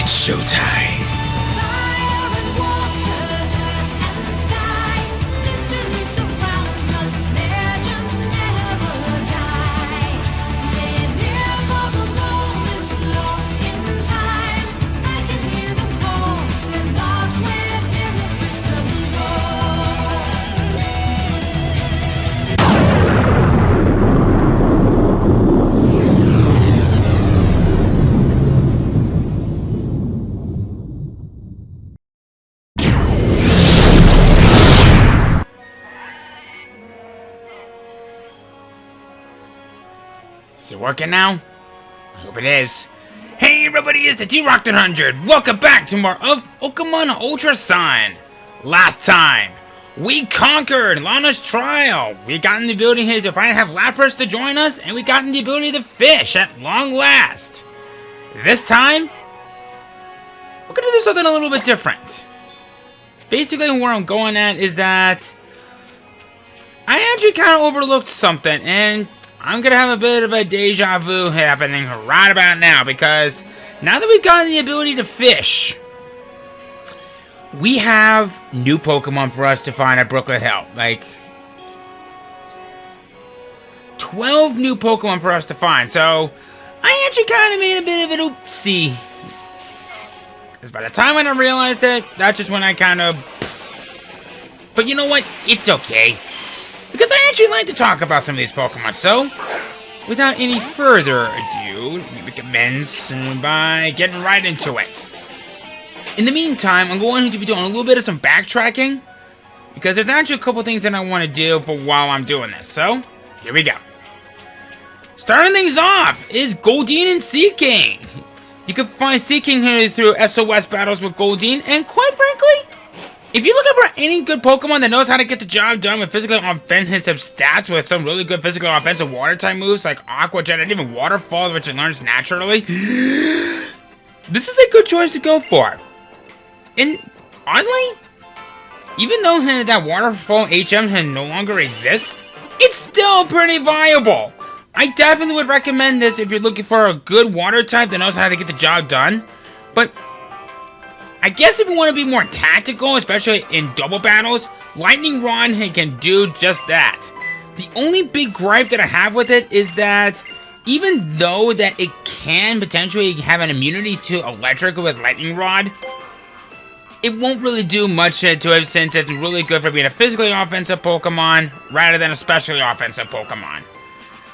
Showtime. Is it working now? I hope it is. Hey everybody, it's the D-Rock100. Welcome back to more of Pokémon Ultra Sun. Last time, we conquered Lana's trial. We got the ability here to finally have Lapras to join us, and we got the ability to fish at long last. This time, we're gonna do something a little bit different. Basically, where I'm going at is that I actually kind of overlooked something, and I'm gonna have a bit of a deja vu happening right about now, because now that we've gotten the ability to fish, we have new Pokemon for us to find at Brooklet Hill. Like 12 new Pokemon for us to find. So I actually kind of made a bit of an oopsie, because by the time when I realized it, that's just when I kind of. But you know what? It's okay, because I actually like to talk about some of these Pokemon. So, without any further ado, we commence by getting right into it. In the meantime, I'm going to be doing a little bit of some backtracking, because there's actually a couple things that I want to do for while I'm doing this. So, here we go. Starting things off is Goldeen and Seaking. You can find Seaking here through SOS battles with Goldeen, and quite frankly, if you're looking for any good Pokemon that knows how to get the job done with physical offensive stats with some really good physical offensive water type moves like Aqua Jet and even Waterfall, which it learns naturally, this is a good choice to go for. And oddly, even though that Waterfall HM no longer exists, it's still pretty viable. I definitely would recommend this if you're looking for a good water type that knows how to get the job done. But I guess if you want to be more tactical, especially in double battles, Lightning Rod can do just that. The only big gripe that I have with it is that even though that it can potentially have an immunity to electric with Lightning Rod, it won't really do much to it, since it's really good for being a physically offensive Pokemon rather than a specially offensive Pokemon.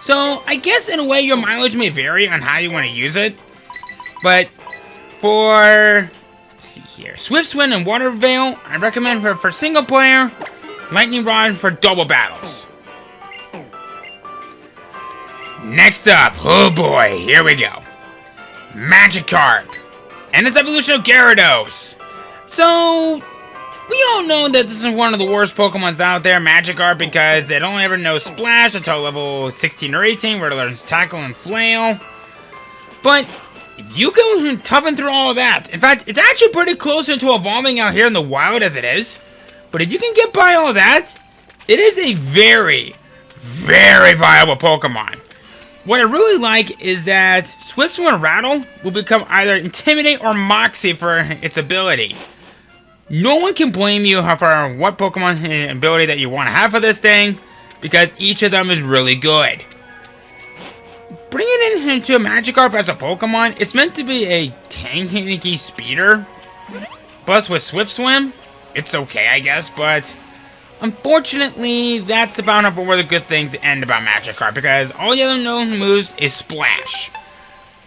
So I guess in a way your mileage may vary on how you want to use it, but for here, Swift Swim and Water Veil, I recommend for single player, Lightning Rod for double battles. Next up, oh boy, here we go. Magikarp and its evolution of Gyarados. So, we all know that this is one of the worst Pokemons out there, Magikarp, because it only ever knows Splash until level 16 or 18, where it learns Tackle and Flail. But if you can toughen through all of that, in fact, it's actually pretty close to evolving out here in the wild as it is. But if you can get by all that, it is a very, very viable Pokemon. What I really like is that Swift Swim and Rattle will become either Intimidate or Moxie for its ability. No one can blame you for what Pokemon ability that you want to have for this thing, because each of them is really good. Bringing it into a Magikarp as a Pokemon, it's meant to be a tanky speeder. Plus with Swift Swim, it's okay I guess, but unfortunately that's about enough where the good things end about Magikarp, because all the other known moves is Splash.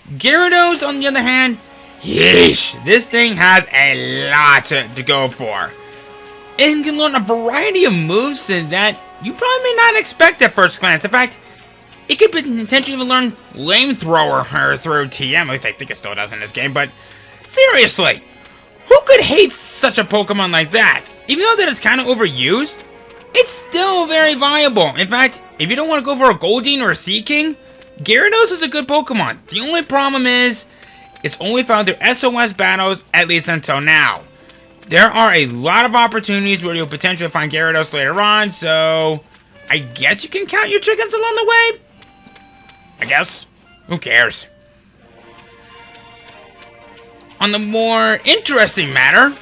Gyarados, on the other hand, yeesh, this thing has a lot to go for. It can learn a variety of moves that you probably may not expect at first glance. In fact, it could potentially even learn Flamethrower through TM, at least I think it still does in this game, but seriously, who could hate such a Pokemon like that? Even though that it's kind of overused, it's still very viable. In fact, if you don't want to go for a Goldeen or a Seaking, Gyarados is a good Pokemon. The only problem is, it's only found through SOS battles, at least until now. There are a lot of opportunities where you'll potentially find Gyarados later on, so I guess you can count your chickens along the way. I guess. Who cares? on the more interesting matter,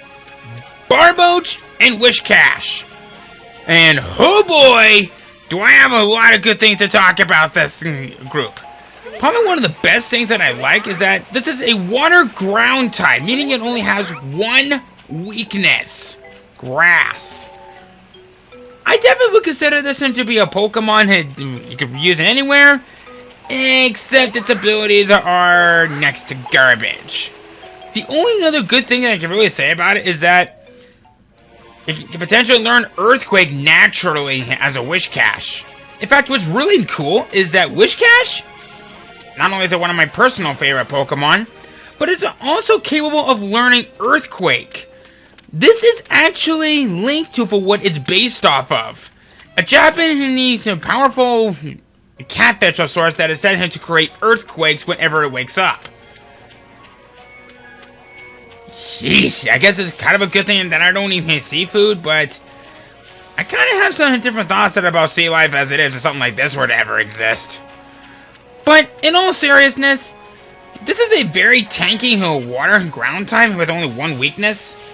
Barboach and Wishcash. And oh boy, do I have a lot of good things to talk about this group. Probably one of the best things that I like is that this is a water ground type, meaning it only has one weakness: grass. I definitely would consider this one to be a Pokemon that you could use it anywhere, except its abilities are next to garbage. The only other good thing that I can really say about it is that it can potentially learn Earthquake naturally as a Wishcash. In fact, what's really cool is that Wishcash, not only is it one of my personal favorite Pokemon, but it's also capable of learning Earthquake. This is actually linked to for what it's based off of. A Japanese powerful catfish of sorts that is set to create earthquakes whenever it wakes up. Sheesh, I guess it's kind of a good thing that I don't eat seafood, but I kind of have some different thoughts about sea life as it is if something like this were to ever exist. But in all seriousness, this is a very tanky water and ground type with only one weakness.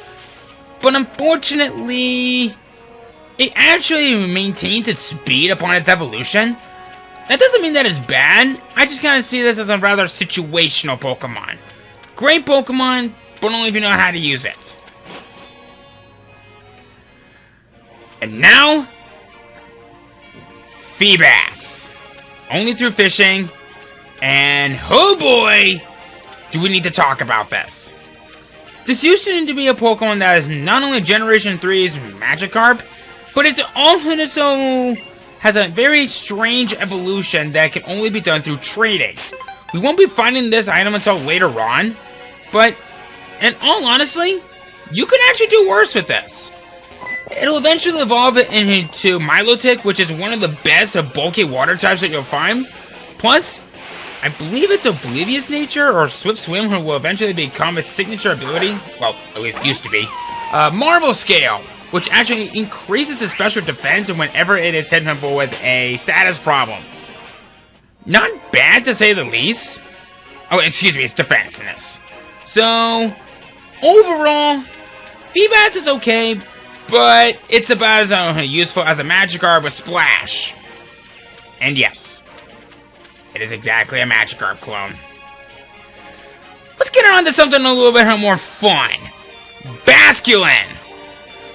But unfortunately, it actually maintains its speed upon its evolution. That doesn't mean that it's bad. I just kind of see this as a rather situational Pokemon. Great Pokemon, but only if you know how to use it. And now, Feebas. Only through fishing. And oh boy, do we need to talk about this. This used to be a Pokemon that is not only Generation 3's Magikarp, but it's also has a very strange evolution that can only be done through trading. We won't be finding this item until later on, but in all honesty, you can actually do worse with this. It'll eventually evolve it into Milotic, which is one of the best bulky water types that you'll find. Plus, I believe it's Oblivious Nature or Swift Swim who will eventually become its signature ability. Well, at least used to be. Marble Scale, which actually increases its special defense whenever it is hit with a status problem. Not bad to say the least. Oh, excuse me, it's defensiveness. So, overall, Feebas is okay, but it's about as useful as a Magikarp with Splash. And yes, it is exactly a Magikarp clone. Let's get on to something a little bit more fun. Basculin.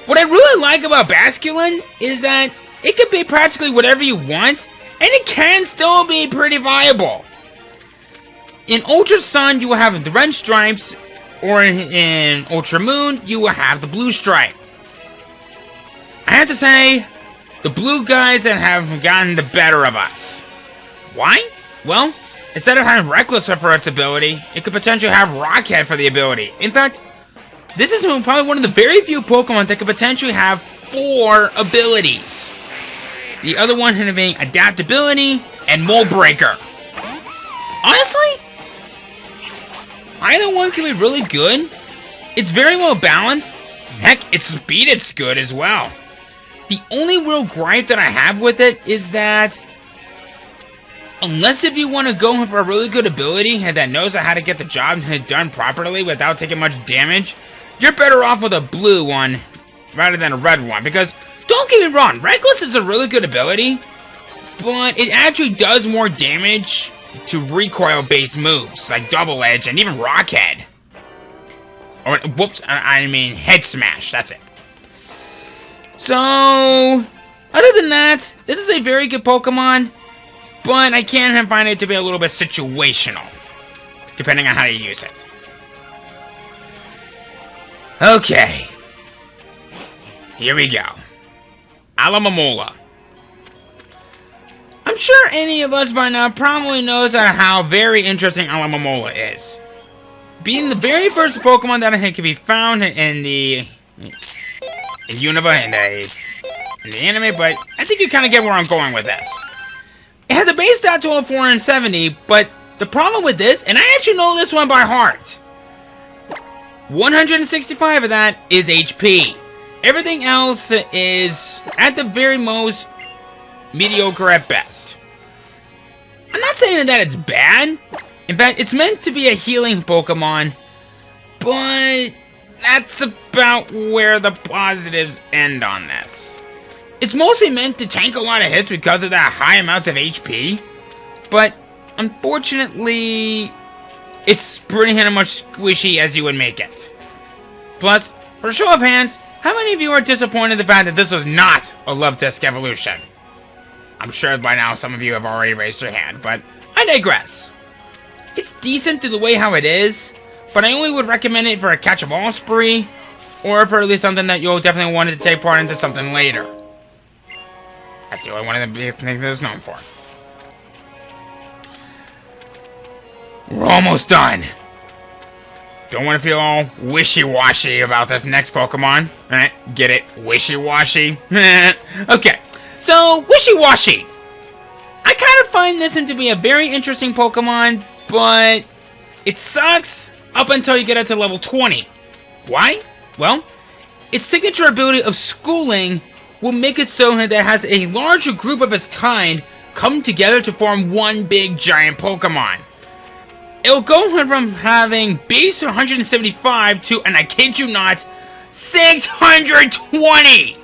What I really like about Basculin is that it can be practically whatever you want, and it can still be pretty viable. In Ultra Sun, you will have the red stripes, or in Ultra Moon, you will have the blue stripe. I have to say, the blue guys that have gotten the better of us. Why? Well, instead of having Reckless for its ability, it could potentially have Rockhead for the ability. In fact, this is probably one of the very few Pokemon that could potentially have 4 abilities. The other one being Adaptability and Mold Breaker. Honestly, either one can be really good. It's very well balanced. Heck, its speed is good as well. The only real gripe that I have with it is that unless if you want to go for a really good ability and that knows how to get the job done properly without taking much damage, you're better off with a blue one rather than a red one. Because, don't get me wrong, Reckless is a really good ability, but it actually does more damage to recoil-based moves, like Double Edge and even Rockhead. Or, whoops, I mean Head Smash, that's it. So, other than that, this is a very good Pokemon, but I can find it to be a little bit situational, depending on how you use it. Okay, here we go. Alomomola. I'm sure any of us by now probably knows how very interesting Alomomola is. Being the very first Pokemon that I think can be found in the Unova in the anime, but I think you kind of get where I'm going with this. It has a base stat total of 470, but the problem with this, and I actually know this one by heart, 165 of that is HP. Everything else is, at the very most, mediocre at best. I'm not saying that it's bad. In fact, it's meant to be a healing Pokemon, but that's about where the positives end on this. It's mostly meant to tank a lot of hits because of that high amounts of HP, but unfortunately, it's pretty much squishy as you would make it. Plus, for a show of hands, how many of you are disappointed in the fact that this was not a Love Disc evolution? I'm sure by now some of you have already raised your hand, but I digress. It's decent to the way how it is, but I only would recommend it for a catch-em-all spree, or for at least something that you'll definitely want to take part into something later. That's the only one of the things that it's known for. We're almost done. Don't want to feel all wishy-washy about this next Pokemon. Get it? Wishy-washy? Okay, so Wishy-washy. I kind of find this to be a very interesting Pokemon, but it sucks up until you get it to level 20. Why? Well, its signature ability of schooling will make it so that it has a larger group of its kind come together to form one big giant Pokemon. It'll go from having base 175 to, and I kid you not, 620!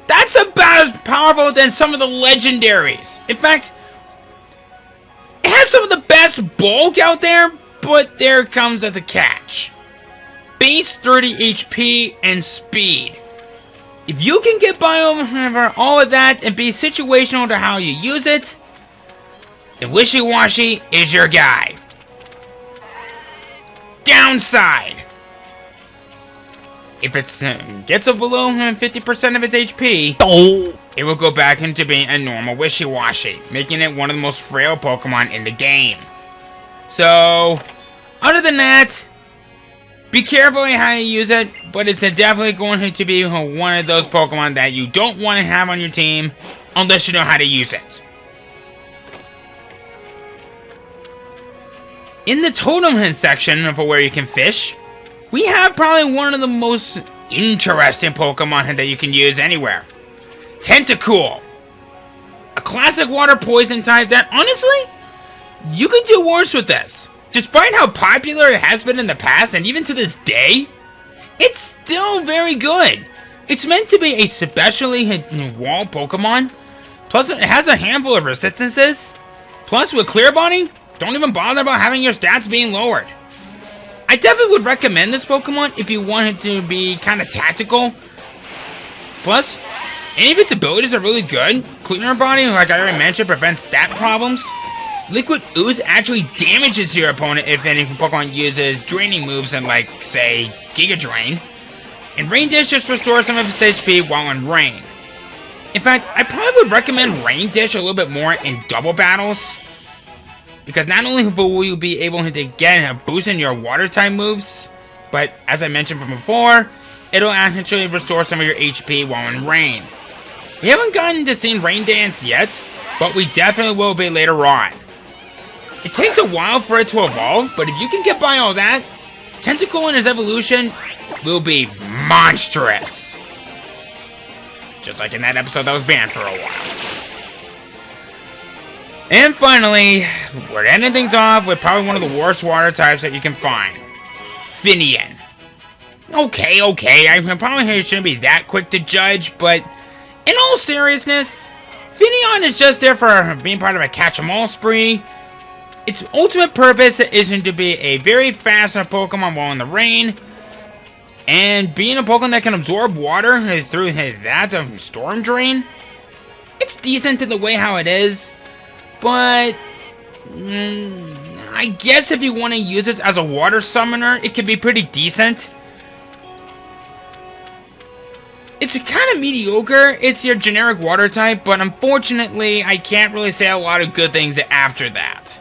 That's about as powerful than some of the legendaries. In fact, it has some of the best bulk out there, but there comes as a catch. Base 30 HP and speed. If you can get by over all of that and be situational to how you use it, then Wishy-washy is your guy. Downside. If it gets below 50% of its HP, it will go back into being a normal Wishy-washy, making it one of the most frail Pokemon in the game. So, other than that, be careful how you use it, but it's definitely going to be one of those Pokemon that you don't want to have on your team unless you know how to use it. In the Totem Hunt section for where you can fish, we have probably one of the most interesting Pokemon that you can use anywhere. Tentacool. A classic water poison type that, honestly, you could do worse with this. Despite how popular it has been in the past, and even to this day, it's still very good. It's meant to be a specially wall Pokemon. Plus, it has a handful of resistances. Plus, with Clear Body, don't even bother about having your stats being lowered. I definitely would recommend this Pokemon if you want it to be kind of tactical. Plus, any of its abilities are really good. Clear Body, like I already mentioned, prevents stat problems. Liquid Ooze actually damages your opponent if any Pokemon uses draining moves in, like, say, Giga Drain. And Rain Dish just restores some of its HP while in rain. In fact, I probably would recommend Rain Dish a little bit more in double battles. Because not only will you be able to get a boost in your water type moves, but as I mentioned from before, it'll actually restore some of your HP while in rain. We haven't gotten to see Rain Dance yet, but we definitely will be later on. It takes a while for it to evolve, but if you can get by all that, Tentacool in his evolution will be monstrous. Just like in that episode that was banned for a while. And finally, we're ending things off with probably one of the worst water types that you can find. Finian. Okay, I probably shouldn't be that quick to judge, but in all seriousness, Finian is just there for being part of a catch-em-all spree. Its ultimate purpose is to be a very fast Pokemon while in the rain, and being a Pokemon that can absorb water through that Storm Drain. It's decent in the way how it is, but I guess if you want to use this as a water summoner, it can be pretty decent. It's kind of mediocre. It's your generic water type, but unfortunately, I can't really say a lot of good things after that.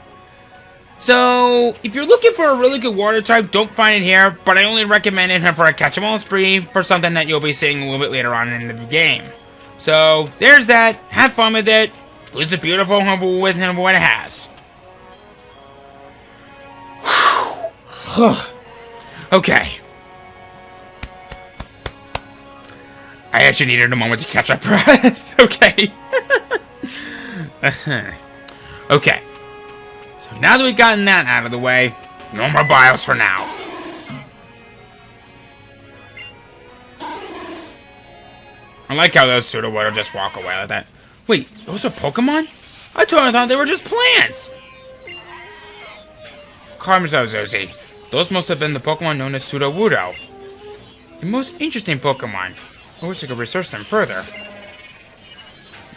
So, if you're looking for a really good water type, don't find it here, but I only recommend it for a catch-em-all spree for something that you'll be seeing a little bit later on in the game. So, there's that. Have fun with it. Use it beautiful with what it has. Okay. I actually needed a moment to catch my breath. Okay. Okay. So now that we've gotten that out of the way, no more bios for now. I like how those pseudo-water just walk away like that. Wait, those are Pokemon? I totally thought they were just plants! Calm yourself, Zuzi. Those must have been the Pokemon known as Sudowoodo. The most interesting Pokemon. I wish I could research them further.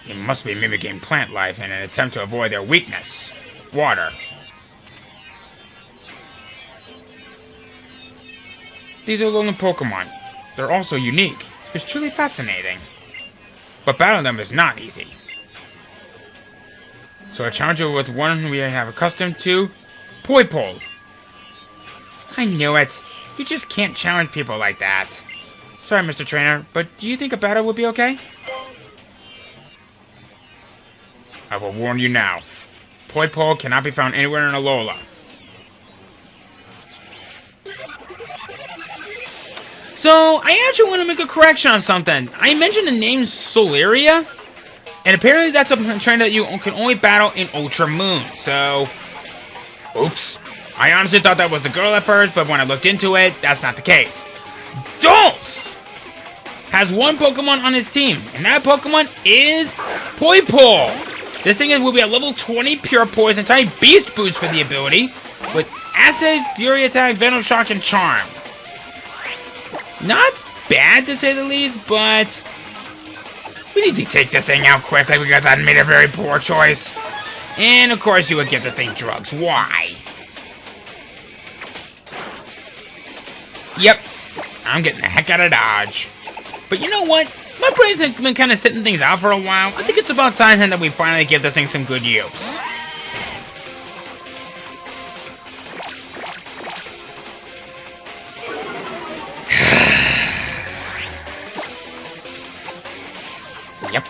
It must be mimicking plant life in an attempt to avoid their weakness. Water. These are lonely Pokemon. They're also unique. It's truly fascinating. But battling them is not easy. So I challenge you with one we have accustomed to, Poipole. I knew it. You just can't challenge people like that. Sorry, Mr. Trainer, but do you think a battle would be okay? I will warn you now. Poipole cannot be found anywhere in Alola. So, I actually want to make a correction on something. I mentioned the name Soleria, and apparently that's a trainer that you can only battle in Ultra Moon. So, oops. I honestly thought that was the girl at first, but when I looked into it, that's not the case. Dulce has one Pokemon on his team, and that Pokemon is Poipole. This thing will be a level 20 Pure Poison type Beast Boost for the ability, with Acid, Fury Attack, Venom Shock, and Charm. Not bad to say the least, but we need to take this thing out quickly because I made a very poor choice. And of course you would give this thing drugs. Why? Yep, I'm getting the heck out of Dodge. But you know what? My brain's been kind of sitting things out for a while. I think it's about time that we finally give this thing some good use. Yep.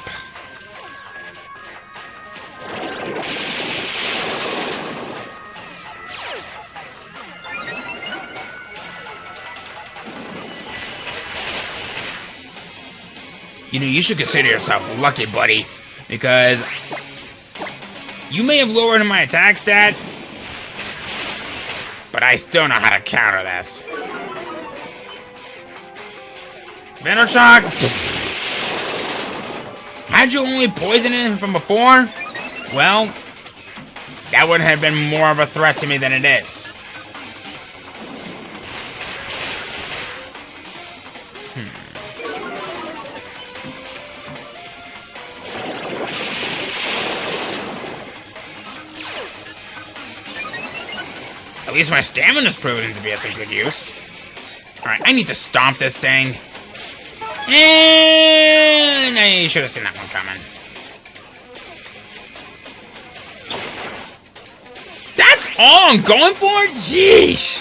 You know, you should consider yourself lucky, buddy, because you may have lowered my attack stat, but I still know how to counter this. Venom Shock. Had you only poisoned him from before, well, that would have been more of a threat to me than it is. At least my stamina's proven to be of some good use. Alright, I need to stomp this thing. And I should have seen that one coming. That's all I'm going for? Jeez.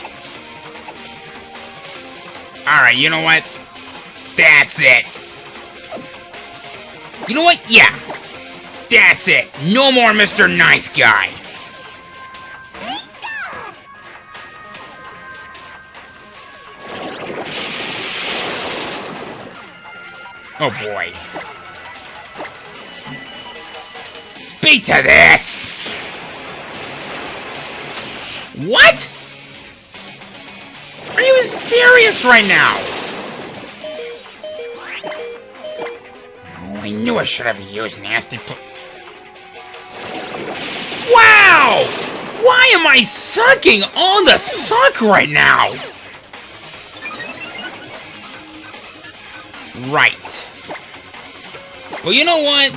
Alright, you know what? That's it. You know what? Yeah. That's it. No more Mr. Nice Guy. Oh boy. Speak to this! What? Are you serious right now? Oh, I knew I should have used nasty Wow! Why am I sucking all the suck right now? Right. Well, you know what?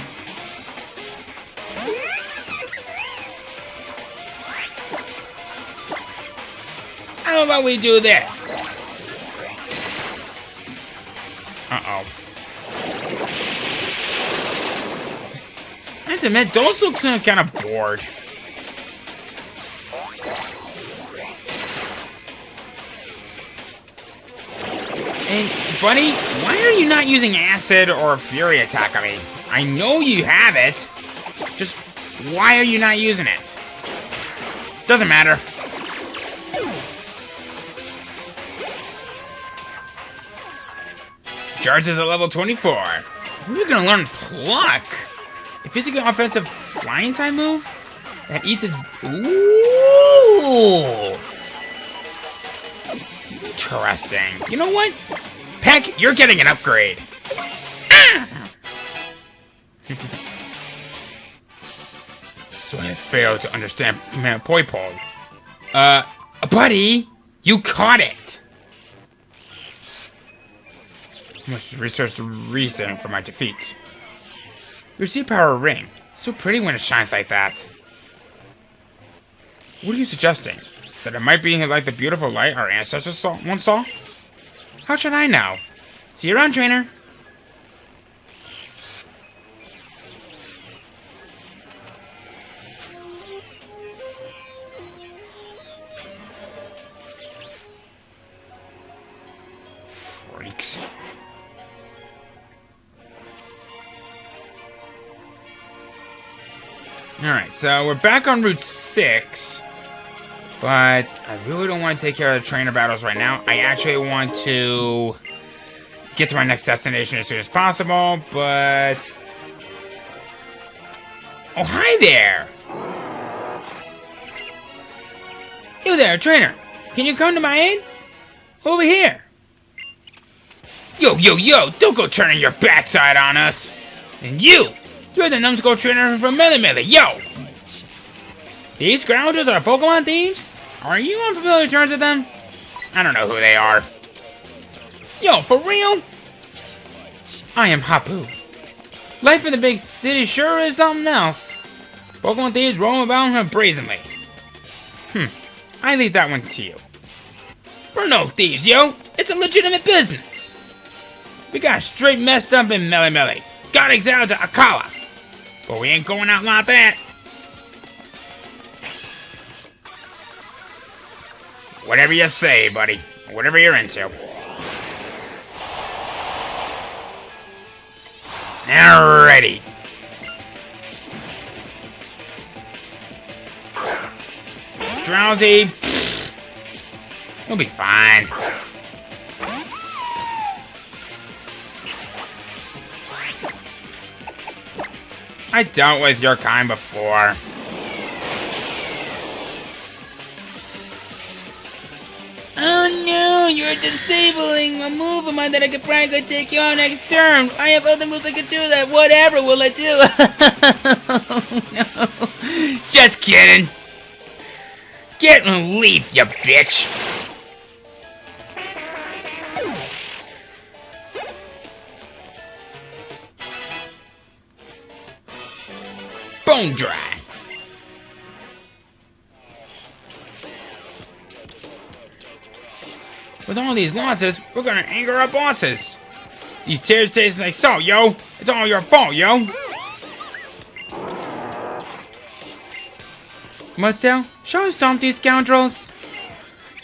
How about we do this? Uh-oh. I have to admit, those look kind of bored. And, buddy, why are you not using Acid or Fury Attack on me? I know you have it. Just, why are you not using it? Doesn't matter. Charge is at level 24. We're gonna learn Pluck. A physical offensive flying type move that eats its... Ooh! Interesting. You know what? Peck, you're getting an upgrade. Ah! fail to understand poi poi. Buddy, you caught it! I must research the reason for my defeat. Your sea power ring. So pretty when it shines like that. What are you suggesting? That it might be like the beautiful light our ancestors once saw? How should I know? See you around, trainer. Freaks. Alright, so we're back on Route 6. But I really don't want to take care of the trainer battles right now. I actually want to get to my next destination as soon as possible, but... Oh, hi there! You there, trainer! Can you come to my aid? Over here! Yo, don't go turning your backside on us! And you're the numbskull trainer from Melee, yo! These scroungers are Pokemon thieves? Are you on familiar terms with them? I don't know who they are. Yo, for real? I am Hapu. Life in the big city sure is something else. Pokemon thieves roam about brazenly. I leave that one to you. We're no thieves, yo. It's a legitimate business. We got straight messed up in Melee. Got exiled to Akala. But we ain't going out like that. Whatever you say, buddy. Whatever you're into. Alrighty. Drowsy. You'll be fine. I dealt with your kind before. Oh no, you're disabling a move of mine that I could practically take you on next turn. I have other moves I could do that. Whatever will I do? Oh no. Just kidding. Get relief, you bitch. Bone dry. With all these losses, we're gonna anger our bosses. These tears taste like salt, yo. It's all your fault, yo. Marcel, shall I stomp these scoundrels?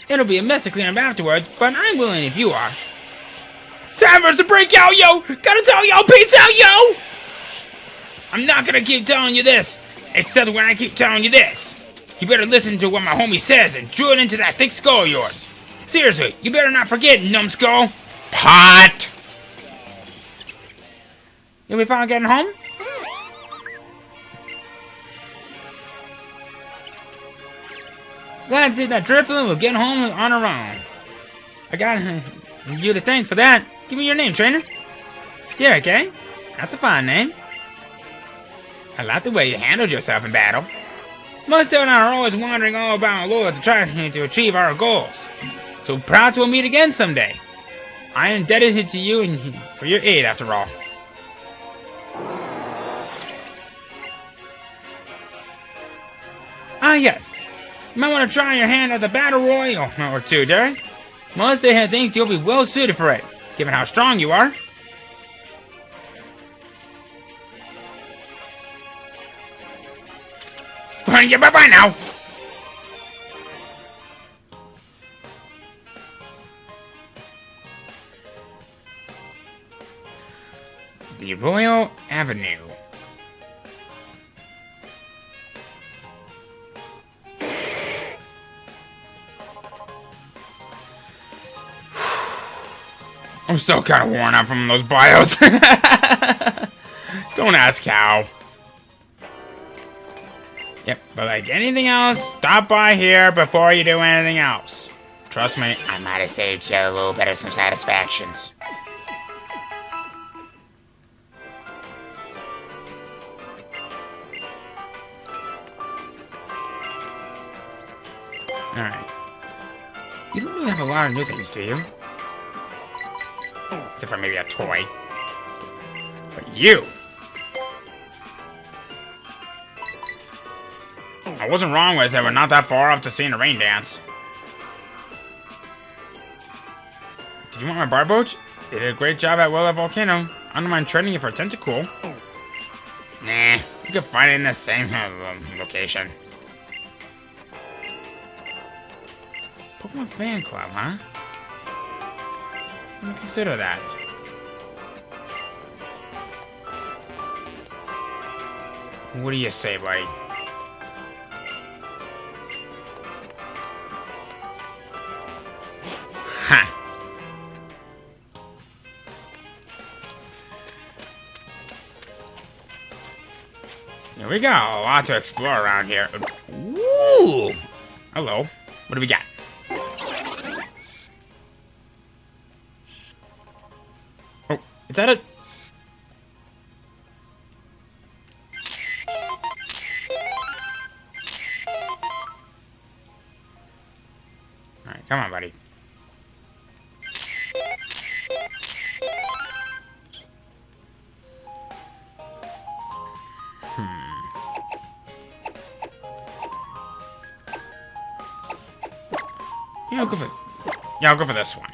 It'll be a mess to clean up afterwards, but I'm willing if you are. Time for us to break out, yo! Gotta tell yo, peace out, yo! I'm not gonna keep telling you this, except when I keep telling you this. You better listen to what my homie says and drill it into that thick skull of yours. Seriously, you better not forget, numbskull. Pot! You'll be fine getting home? Glad to see that Drifloon will get home on her own. I got you to thank for that. Give me your name, trainer. Derek, eh? That's a fine name. I like the way you handled yourself in battle. Most and I are always wandering all about Lure to try to achieve our goals. So proud we'll meet again someday. I am indebted to you and for your aid, after all. Ah, yes. You might want to try your hand at the battle royal or two, Derek. Melissa here thinks you'll be well suited for it, given how strong you are. Yeah, bye-bye now. The Royal Avenue. I'm still kind of worn out from those bios. Don't ask how. Yep, but like anything else, stop by here before you do anything else. Trust me, I might have saved you a little bit of some satisfactions. Alright. You don't really have a lot of new things, do you? Except for maybe a toy. But you! I wasn't wrong when I said we're not that far off to seeing a rain dance. Did you want my bar boat? They did a great job at Willow Volcano. I don't mind trading it for a tentacle. Nah, you can find it in the same location. Pokemon Fan Club, huh? Let me consider that. What do you say, buddy? Ha! Here we go. A lot to explore around here. Ooh! Hello. What do we got? Oh, is that it? Alright, come on, buddy. Yeah, I'll go for this one.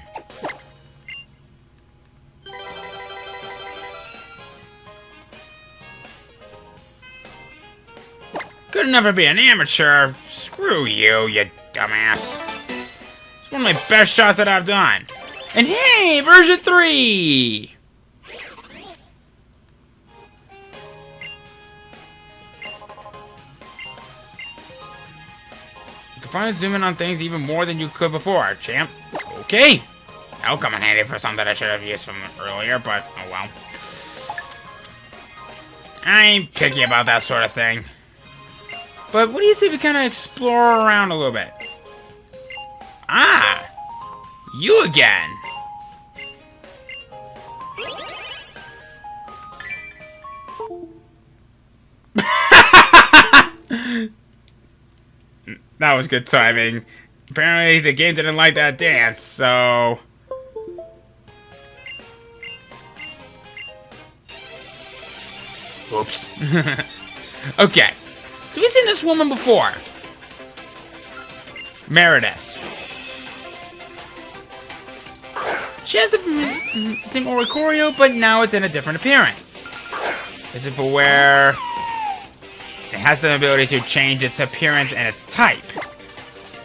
Good enough to be an amateur. Screw you, you dumbass. It's one of my best shots that I've done. And hey, version 3! You can finally zoom in on things even more than you could before, champ. Okay. That'll come in handy for something I should have used from earlier, but oh well. I ain't picky about that sort of thing. But what do you say we kind of explore around a little bit? Ah! You again! That was good timing. Apparently the game didn't like that dance, so... Oops. Okay. So we've seen this woman before. Meredith. She has the same Oricorio, but now it's in a different appearance. Is it for where it has the ability to change its appearance and its type?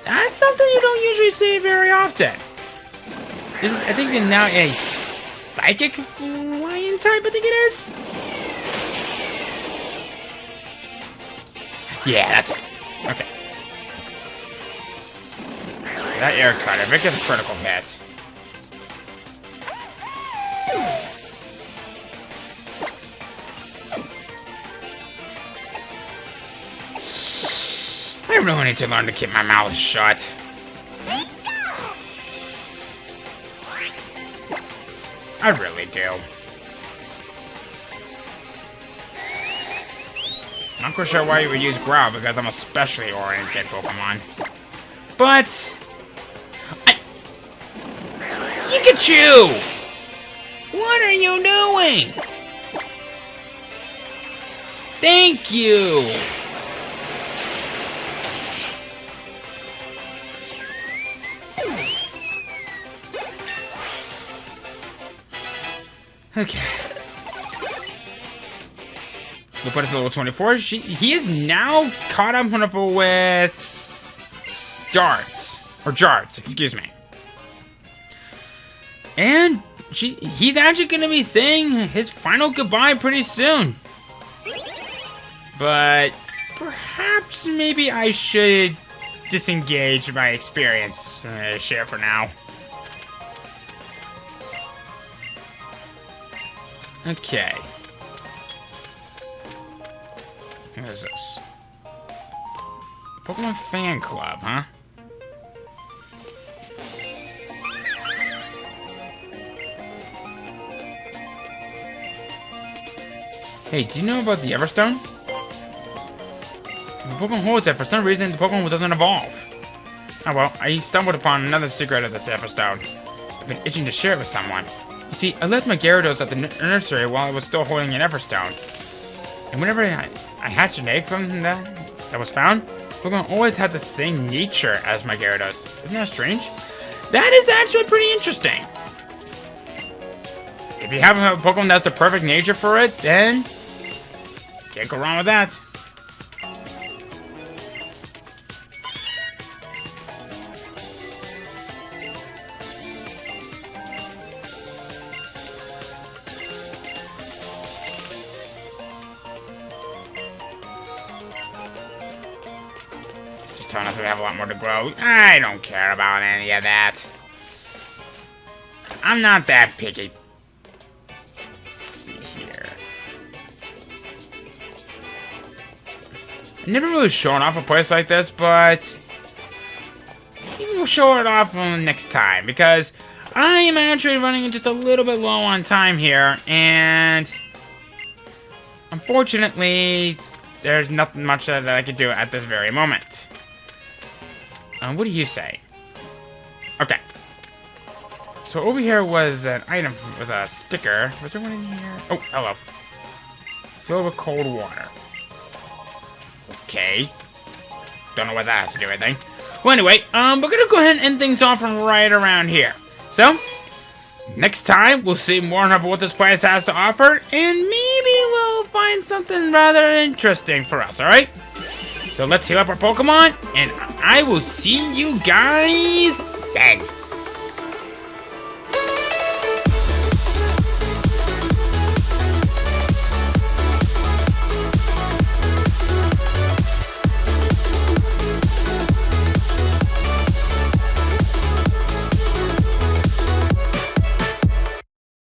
That's something you don't usually see very often. This is, I think, now a psychic lion type, I think it is. Yeah, that's it. Okay. That air cut, if it gets a critical hit. I really need to learn to keep my mouth shut. I really do. I'm not quite sure why you would use Growl, because I'm a specially oriented Pokemon. But... Pikachu! What are you doing? Thank you! Okay. We'll put us at level 24. He is now caught up with Darts. Or Jarts, excuse me. And he's actually going to be saying his final goodbye pretty soon. But perhaps maybe I should disengage my experience share for now. Okay. What is this? Pokemon Fan Club, huh? Hey, do you know about the Everstone? The Pokemon holds it. For some reason, the Pokemon doesn't evolve. Oh well, I stumbled upon another secret of this episode. I've been itching to share it with someone. You see, I left my Gyarados at the nursery while I was still holding an Everstone. And whenever I hatched an egg from that was found, Pokemon always had the same nature as my Gyarados. Isn't that strange? That is actually pretty interesting. If you have a Pokemon that's the perfect nature for it, then can't go wrong with that. Telling us we have a lot more to grow. I don't care about any of that. I'm not that picky. Let's see here. I never really shown off a place like this, but maybe we'll show it off next time, because I am actually running just a little bit low on time here, and unfortunately, there's nothing much that I can do at this very moment. What do you say? Okay. So over here was an item, was a sticker. Was there one in here? Oh, hello. Filled with cold water. Okay. Don't know what that has to do with anything. Well, anyway, we're gonna go ahead and end things off from right around here. So, next time, we'll see more of what this place has to offer, and maybe we'll find something rather interesting for us, alright? So let's heal up our Pokemon, and I will see you guys then.